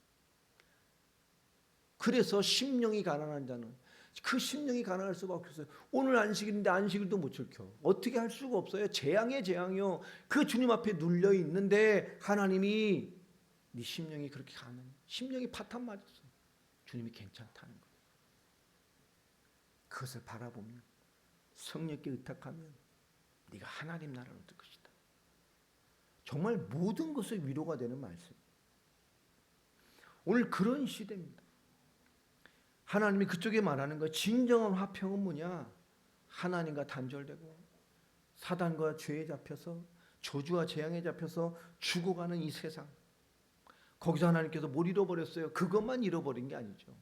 그래서 심령이 가난한 자는 그 심령이 가난할 수밖에 없어요. 오늘 안식일인데 안식일도 못 지켜. 어떻게 할 수가 없어요. 재앙의 재앙이요. 그 주님 앞에 눌려 있는데 하나님이 네 심령이 그렇게 가난해. 심령이 파탄 맞았어. 주님이 괜찮다는 거예요. 그것을 바라보면 성령께 의탁하면 네가 하나님 나라를 얻을 것이다. 정말 모든 것의 위로가 되는 말씀. 오늘 그런 시대입니다. 하나님이 그쪽에 말하는 거 진정한 화평은 뭐냐? 하나님과 단절되고 사단과 죄에 잡혀서 저주와 재앙에 잡혀서 죽어가는 이 세상. 거기서 하나님께서 뭘 잃어버렸어요? 그것만 잃어버린 게 아니죠.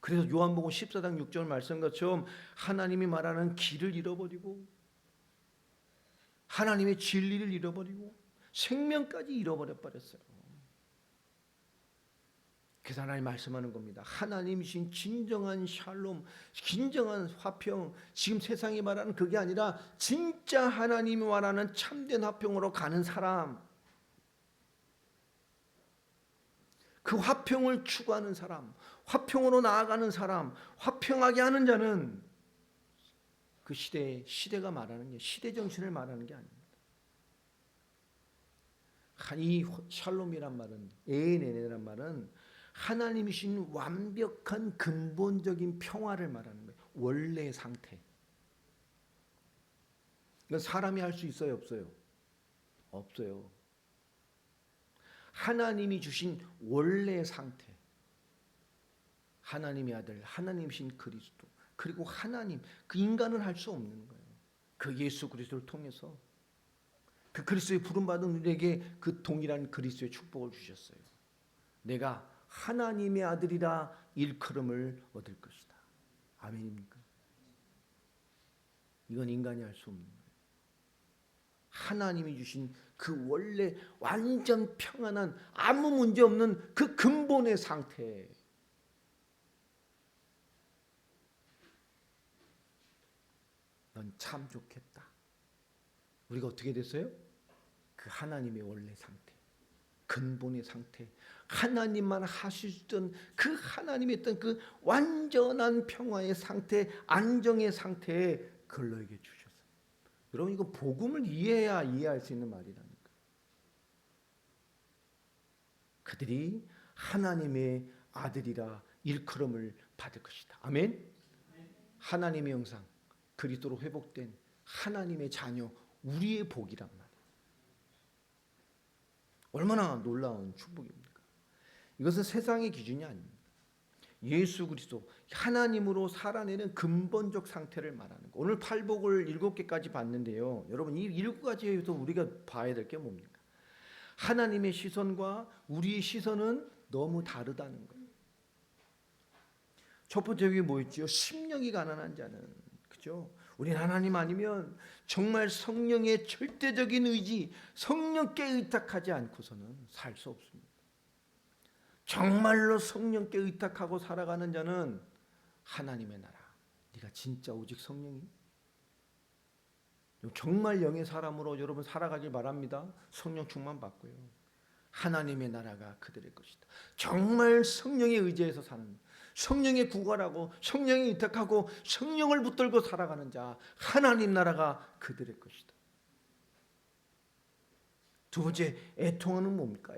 그래서 요한복음 14장 6절 말씀 것처럼 하나님이 말하는 길을 잃어버리고 하나님의 진리를 잃어버리고 생명까지 잃어버렸어요. 그래서 하나님 말씀하는 겁니다. 하나님이신 진정한 샬롬, 진정한 화평, 지금 세상이 말하는 그게 아니라 진짜 하나님이 말하는 참된 화평으로 가는 사람, 그 화평을 추구하는 사람, 화평으로 나아가는 사람, 화평하게 하는 자는 그 시대가 말하는 게 시대 정신을 말하는 게 아닙니다. 이 샬롬이란 말은 에네네란 말은 하나님이신 완벽한 근본적인 평화를 말하는 거예요. 원래 상태. 이건 사람이 할 수 있어요, 없어요? 없어요. 하나님이 주신 원래 상태. 하나님의 아들, 하나님이신 그리스도, 그리고 하나님, 그 인간은 할 수 없는 거예요. 그 예수 그리스도를 통해서 그 그리스도의 부름받은 우리에게 그 동일한 그리스도의 축복을 주셨어요. 내가 하나님의 아들이라 일컬음을 얻을 것이다. 아멘입니까? 이건 인간이 할 수 없는 거예요. 하나님이 주신 그 원래 완전 평안한 아무 문제 없는 그 근본의 상태. 넌 참 좋겠다. 우리가 어떻게 됐어요? 그 하나님의 원래 상태, 근본의 상태, 하나님만 하시던 그 하나님이 했던 그 완전한 평화의 상태, 안정의 상태에 그걸 너에게 주셨어요. 여러분, 이거 복음을 이해해야 이해할 수 있는 말이라니까. 그들이 하나님의 아들이라 일컬음을 받을 것이다. 아멘. 하나님의 형상, 그리스도로 회복된 하나님의 자녀, 우리의 복이란 말이에요. 얼마나 놀라운 축복입니까? 이것은 세상의 기준이 아닙니다. 예수 그리스도 하나님으로 살아내는 근본적 상태를 말하는 거. 오늘 팔복을 7개까지 봤는데요. 여러분 이 7가지에서 우리가 봐야 될 게 뭡니까? 하나님의 시선과 우리의 시선은 너무 다르다는 거예요. 첫 번째 게 뭐였지요? 심령이 가난한 자는, 그죠? 우리 하나님 아니면 정말 성령의 절대적인 의지, 성령께 의탁하지 않고서는 살 수 없습니다. 정말로 성령께 의탁하고 살아가는 자는 하나님의 나라. 네가 진짜 오직 성령이? 정말 영의 사람으로 여러분 살아가길 바랍니다. 성령 충만 받고요. 하나님의 나라가 그들의 것이다. 정말 성령에 의지해서 사는, 성령에 구걸하고 성령에 의탁하고 성령을 붙들고 살아가는 자, 하나님 나라가 그들의 것이다. 두 번째, 애통하는 뭡니까?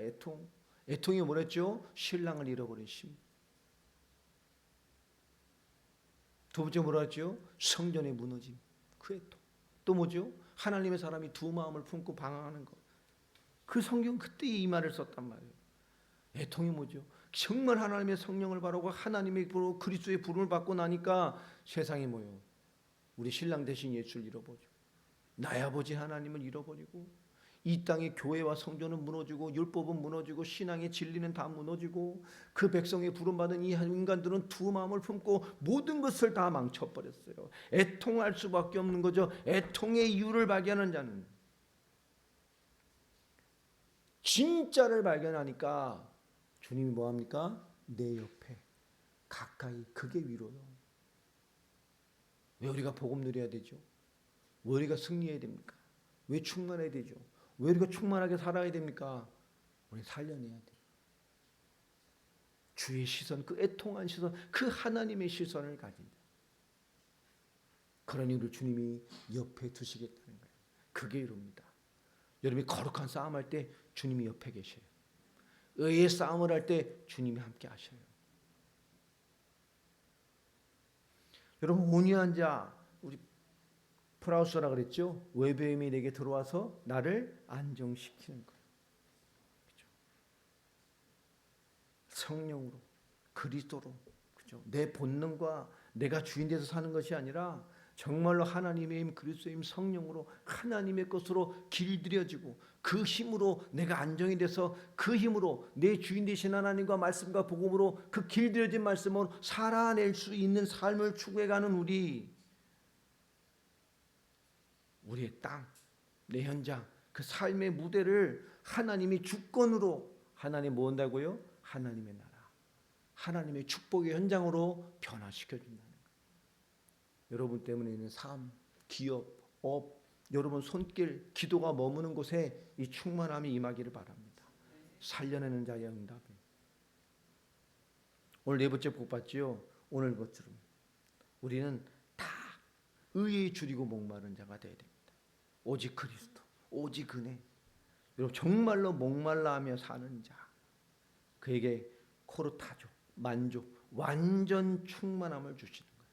애통이 뭐랬죠? 신랑을 잃어버린 심. 두 번째 뭐라 했죠? 성전의 무너짐. 그 애통. 또 뭐죠? 하나님의 사람이 두 마음을 품고 방황하는 것. 그 성경 그때 이 말을 썼단 말이에요. 애통이 뭐죠? 정말 하나님의 성령을 바라고 하나님의 그리스도의 부름을 받고 나니까 세상이 뭐요? 우리 신랑 대신 예수를 잃어버리고, 나의 아버지 하나님을 잃어버리고, 이 땅의 교회와 성전은 무너지고, 율법은 무너지고, 신앙의 진리는 다 무너지고, 그 백성의 부름받은 이 인간들은 두 마음을 품고 모든 것을 다 망쳐버렸어요. 애통할 수밖에 없는 거죠. 애통의 이유를 발견하는 자는, 진짜를 발견하니까 주님이 뭐합니까? 내 옆에 가까이, 그게 위로요. 왜 우리가 복음 누려야 되죠? 왜 우리가 승리해야 됩니까? 왜 충만해야 되죠? 왜 우리가 충만하게 살아야 됩니까? 우리 살려내야 돼요. 주의 시선, 그 애통한 시선, 그 하나님의 시선을 가진 자. 그러니 우리 주님이 옆에 두시겠다는 거예요. 그게 이릅니다. 여러분이 거룩한 싸움할 때 주님이 옆에 계셔요. 의의 싸움을 할 때 주님이 함께 하셔요. 여러분 온유한 자, 우리 프라우스라 그랬죠? 외부의 힘이 내게 들어와서 나를 안정시키는 거예요. 그렇죠? 성령으로, 그리스도로, 그렇죠? 내 본능과 내가 주인 돼서 사는 것이 아니라 정말로 하나님의 힘, 그리스도의 힘, 성령으로 하나님의 것으로 길들여지고 그 힘으로 내가 안정이 돼서 그 힘으로 내 주인 되신 하나님과 말씀과 복음으로 그 길들여진 말씀으로 살아낼 수 있는 삶을 추구해가는 우리의 땅, 내 현장, 그 삶의 무대를 하나님이 주권으로 하나님 뭐 한다고요? 하나님의 나라, 하나님의 축복의 현장으로 변화시켜준다는 거예요. 여러분 때문에 있는 삶, 기업, 업, 여러분 손길, 기도가 머무는 곳에 이 충만함이 임하기를 바랍니다. 살려내는 자의 응답이. 오늘 네 번째 복 받지요. 오늘 것처럼 우리는 다 의에 줄이고 목마른 자가 되어야 됩니다. 오직 그리스도, 오직 은혜. 여러분 정말로 목말라하며 사는 자, 그에게 코르타조, 만족, 완전 충만함을 주시는 거예요.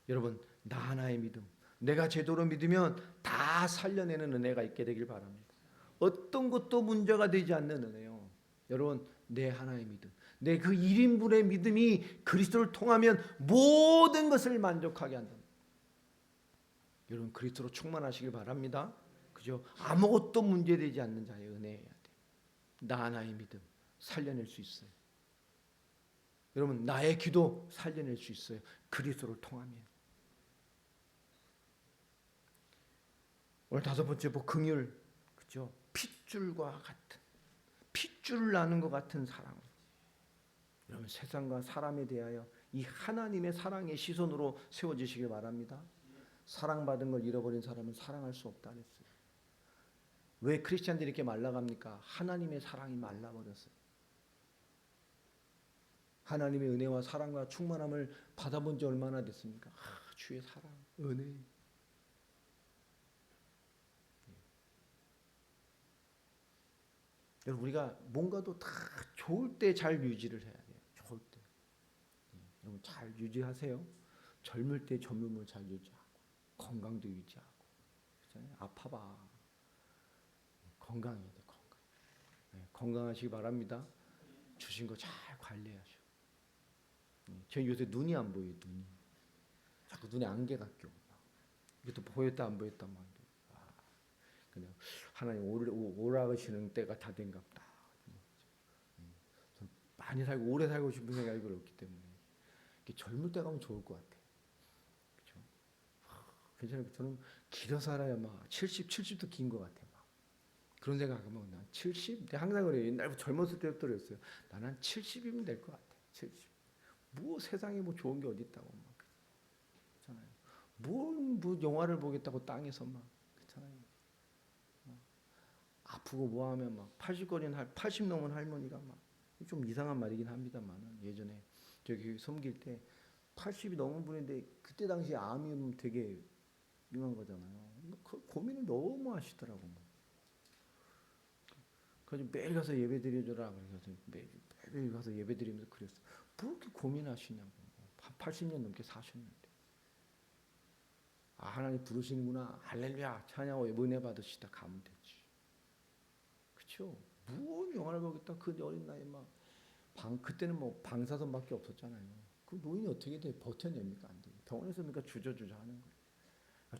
여러분 나 하나의 믿음, 내가 제대로 믿으면 다 살려내는 은혜가 있게 되길 바랍니다. 어떤 것도 문제가 되지 않는 은혜요. 여러분 내 하나의 믿음, 내 그 1인분의 믿음이 그리스도를 통하면 모든 것을 만족하게 한다. 여러분 그리스도로 충만하시길 바랍니다. 그죠? 아무것도 문제되지 않는 자의 은혜여야 돼. 나 하나의 믿음 살려낼 수 있어요. 여러분 나의 기도 살려낼 수 있어요. 그리스도를 통하면. 오늘 다섯 번째 복 긍휼, 그죠? 핏줄과 같은, 핏줄을 나는 것 같은 사랑. 여러분 세상과 사람에 대하여 이 하나님의 사랑의 시선으로 세워지시길 바랍니다. 사랑받은 걸 잃어버린 사람은 사랑할 수 없다 그랬어요. 왜 크리스찬들이 이렇게 말라갑니까? 하나님의 사랑이 말라버렸어요. 하나님의 은혜와 사랑과 충만함을 받아본 지 얼마나 됐습니까? 주의 사랑, 은혜. 여러분 우리가 뭔가도 다 좋을 때 잘 유지를 해야 돼요. 좋을 때. 여러분 잘 유지하세요. 젊을 때 젊음을 잘 유지하고 건강도 유지하고 그렇잖아요. 아파봐. 건강해야 돼. 건강. 네, 건강하시기 바랍니다. 주신 거 잘 관리하셔. 저 요새 눈이 안 보여요. 눈이. 자꾸 눈에 안개가 껴. 이것도 보였다 안 보였다 막. 그냥 하나님 오라가시는 때가 다 된갑다. 많이 살고 오래 살고 싶은 생각이 별로 없기 때문에 젊을 때 가면 좋을 것 같아. 그렇죠? 괜찮아요. 저는 길어 살아야 막 70도 긴 것 같아. 막 그런 생각하면 난 70. 내가 항상 그래요. 옛날부터 젊었을 때부터 그랬어요. 나는 한 70이면 될 것 같아. 70. 뭐 세상에 뭐 좋은 게 어디 있다고 막 그렇잖아요. 뭐 영화를 보겠다고 땅에서 막 그렇잖아요. 아프고 뭐하면 막 80 넘은 할머니가 막 좀 이상한 말이긴 합니다만 예전에 저기 섬길 때 80이 넘은 분인데 그때 당시 암이 되게 유명한 거잖아요. 그 고민을 너무 하시더라고. 그래서 매일 가서 예배 드려줘라. 그래서 매일 가서 예배 드리면서 그랬어. 뭐 그렇게 고민하시냐고. 80년 넘게 사셨는데. 아, 하나님 부르시는구나. 할렐루야. 찬양하고 은혜 받으시다 가면 되지. 그렇죠? 뭐 영화를 보겠다. 그 어린 나이에 막 그때는 뭐 방사선밖에 없었잖아요. 그 노인이 어떻게 돼? 버텨냅니까? 안 돼요. 병원에서 그러니까 주저주저 하는 거예요.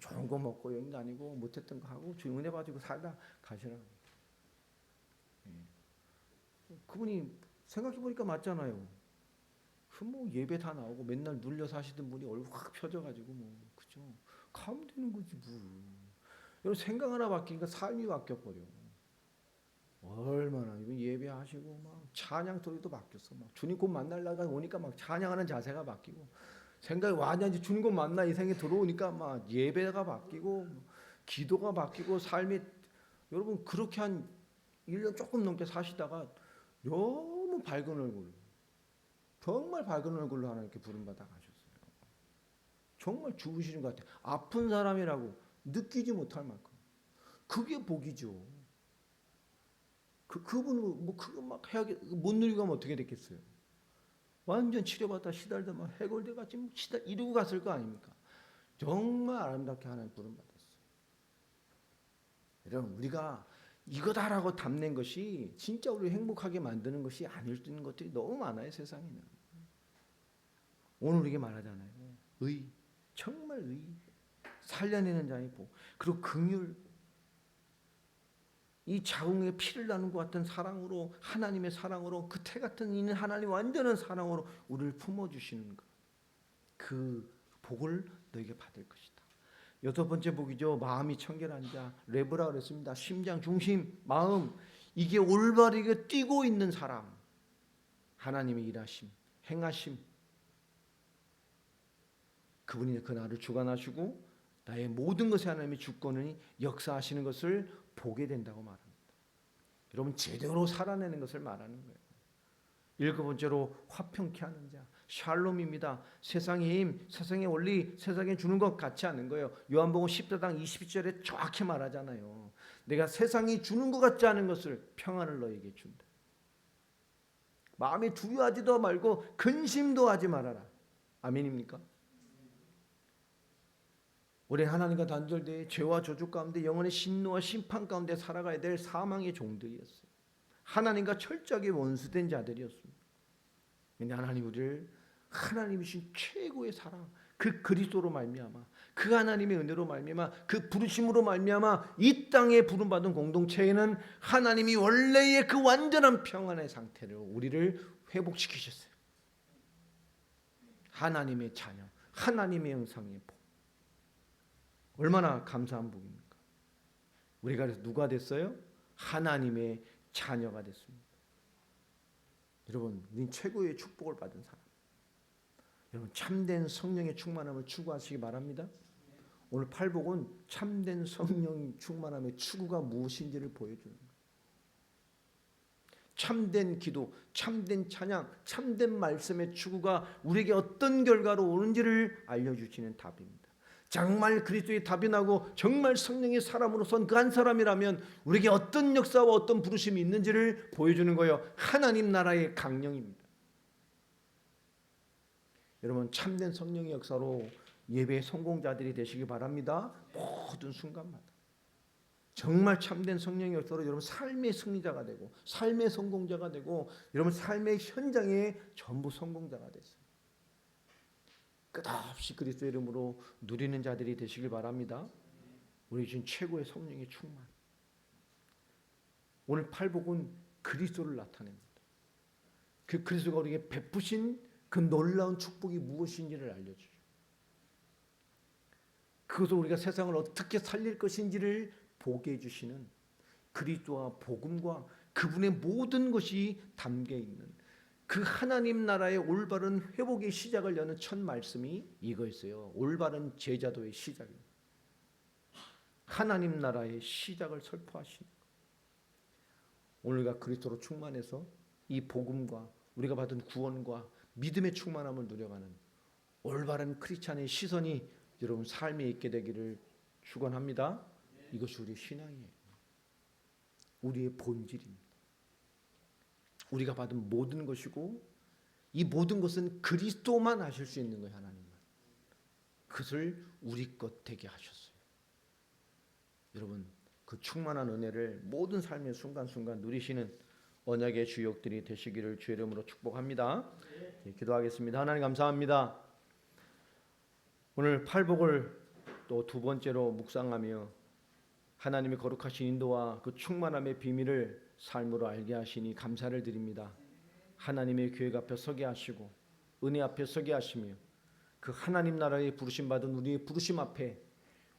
좋은 거 먹고 여행 다니고 못했던 거 하고 주님 은혜 받고 살다 가시라고. 그분이 생각해 보니까 맞잖아요. 그 뭐 예배 다 나오고 맨날 눌려 사시던 분이 얼굴 확 펴져가지고 뭐 그죠? 가면 되는 거지 뭐. 여러분 생각 하나 바뀌니까 삶이 바뀌어 버려. 얼마나 이거 예배하시고 막 찬양 소리도 바뀌었어. 막 주님 곧 만날라가 오니까 막 찬양하는 자세가 바뀌고 생각이 완전히 주님 곧 만나 이 생각이 들어오니까 막 예배가 바뀌고 기도가 바뀌고 삶이 여러분 그렇게 한 1년 조금 넘게 사시다가 너무 밝은 얼굴 정말 밝은 얼굴로 하나님께 부름받아 가셨어요. 정말 죽으시는 것 같아요. 아픈 사람이라고 느끼지 못할 만큼 그게 복이죠. 그분은 뭐 그거 막 못 누리고 가면 어떻게 됐겠어요? 완전 치료받다 시달다 막 해골돼 같이 이러고 갔을 거 아닙니까? 정말 아름답게 하나님 부름 받았어요. 여러분 우리가 이거다라고 담는 것이 진짜 우리 행복하게 만드는 것이 아닐 수 있는 것들이 너무 많아요 세상에는. 오늘 우리에게 말하잖아요. 의, 정말 의, 살려내는 자의 복, 그리고 긍휼. 이 자궁에 피를 나눈 것 같은 사랑으로 하나님의 사랑으로 그 태 같은 이는 하나님 완전한 사랑으로 우리를 품어주시는 것. 그 복을 너에게 받을 것이다. 6번째 복이죠. 마음이 청결한 자. 레브라 그랬습니다. 심장 중심 마음 이게 올바르게 뛰고 있는 사람. 하나님의 일하심 행하심 그분이 그 나를 주관하시고 나의 모든 것에 하나님의 주권이 역사하시는 것을 보게 된다고 말합니다. 여러분 제대로 살아내는 것을 말하는 거예요. 7번째로 화평케 하는 자 샬롬입니다. 세상의 힘, 세상의 원리, 세상에 주는 것 같지 않은 거예요. 요한복음 10장 22절에 정확히 말하잖아요. 내가 세상이 주는 것 같지 않은 것을 평안을 너에게 준다. 마음에 두려워하지도 말고 근심도 하지 말아라. 아멘입니까? 우리 하나님과 단절돼 죄와 저주 가운데 영원의 신노와 심판 가운데 살아가야 될 사망의 종들이었어요. 하나님과 철저하게 원수된 자들이었습니다. 그런데 하나님 우리를 하나님이신 최고의 사랑 그 그리스도로 말미암아 그 하나님의 은혜로 말미암아 그 부르심으로 말미암아 이 땅에 부름받은 공동체에는 하나님이 원래의 그 완전한 평안의 상태로 우리를 회복시키셨어요. 하나님의 자녀 하나님의 형상의 복 얼마나 감사한 복입니까? 우리가 그래서 누가 됐어요? 하나님의 자녀가 됐습니다. 여러분, 우린 최고의 축복을 받은 사람. 여러분, 참된 성령의 충만함을 추구하시기 바랍니다. 오늘 팔복은 참된 성령 충만함의 추구가 무엇인지를 보여주는 거예요. 참된 기도, 참된 찬양, 참된 말씀의 추구가 우리에게 어떤 결과로 오는지를 알려주시는 답입니다. 정말 그리스도의 답이 나고 정말 성령의 사람으로선 그 한 사람이라면 우리에게 어떤 역사와 어떤 부르심이 있는지를 보여주는 거예요. 하나님 나라의 강령입니다. 여러분 참된 성령의 역사로 예배 성공자들이 되시기 바랍니다. 모든 순간마다 정말 참된 성령의 역사로 여러분 삶의 승리자가 되고 삶의 성공자가 되고 여러분 삶의 현장에 전부 성공자가 됐어요. 끝없이 그리스도의 이름으로 누리는 자들이 되시길 바랍니다. 우리 주신 최고의 성령의 충만. 오늘 팔복은 그리스도를 나타냅니다. 그 그리스도가 우리에게 베푸신 그 놀라운 축복이 무엇인지를 알려주죠. 그것을 우리가 세상을 어떻게 살릴 것인지를 보게 해주시는 그리스도와 복음과 그분의 모든 것이 담겨 있는 그 하나님 나라의 올바른 회복의 시작을 여는 첫 말씀이 이거였어요. 올바른 제자도의 시작입니다. 하나님 나라의 시작을 설포하시는 것. 오늘과 그리스도로 충만해서 이 복음과 우리가 받은 구원과 믿음의 충만함을 누려가는 올바른 크리스찬의 시선이 여러분 삶에 있게 되기를 축원합니다. 이것이 우리의 신앙이에요. 우리의 본질입니다. 우리가 받은 모든 것이고 이 모든 것은 그리스도만 하실 수 있는 거예요. 하나님만. 그것을 우리 것 되게 하셨어요. 여러분 그 충만한 은혜를 모든 삶의 순간순간 누리시는 언약의 주역들이 되시기를 주의 이름으로 축복합니다. 네, 기도하겠습니다. 하나님 감사합니다. 오늘 팔복을 또 두 번째로 묵상하며 하나님의 거룩하신 인도와 그 충만함의 비밀을 삶으로 알게 하시니 감사를 드립니다. 하나님의 교회 앞에 서게 하시고 은혜 앞에 서게 하시며 그 하나님 나라에 부르심 받은 우리의 부르심 앞에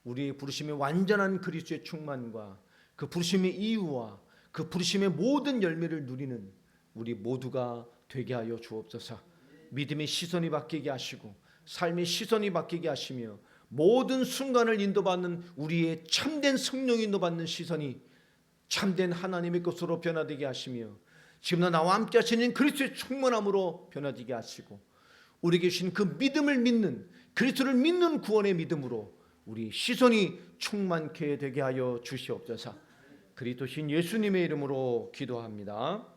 우리의 부르심의 완전한 그리스도의 충만과 그 부르심의 이유와 그 부르심의 모든 열매를 누리는 우리 모두가 되게 하여 주옵소서. 믿음의 시선이 바뀌게 하시고 삶의 시선이 바뀌게 하시며 모든 순간을 인도받는 우리의 참된 성령 인도받는 시선이 참된 하나님의 것으로 변화되게 하시며 지금도 나와 함께 하시는 그리스도의 충만함으로 변화되게 하시고 우리에게 주신 그 믿음을 믿는 그리스도를 믿는 구원의 믿음으로 우리 시선이 충만케 되게 하여 주시옵소서. 그리스도신 예수님의 이름으로 기도합니다.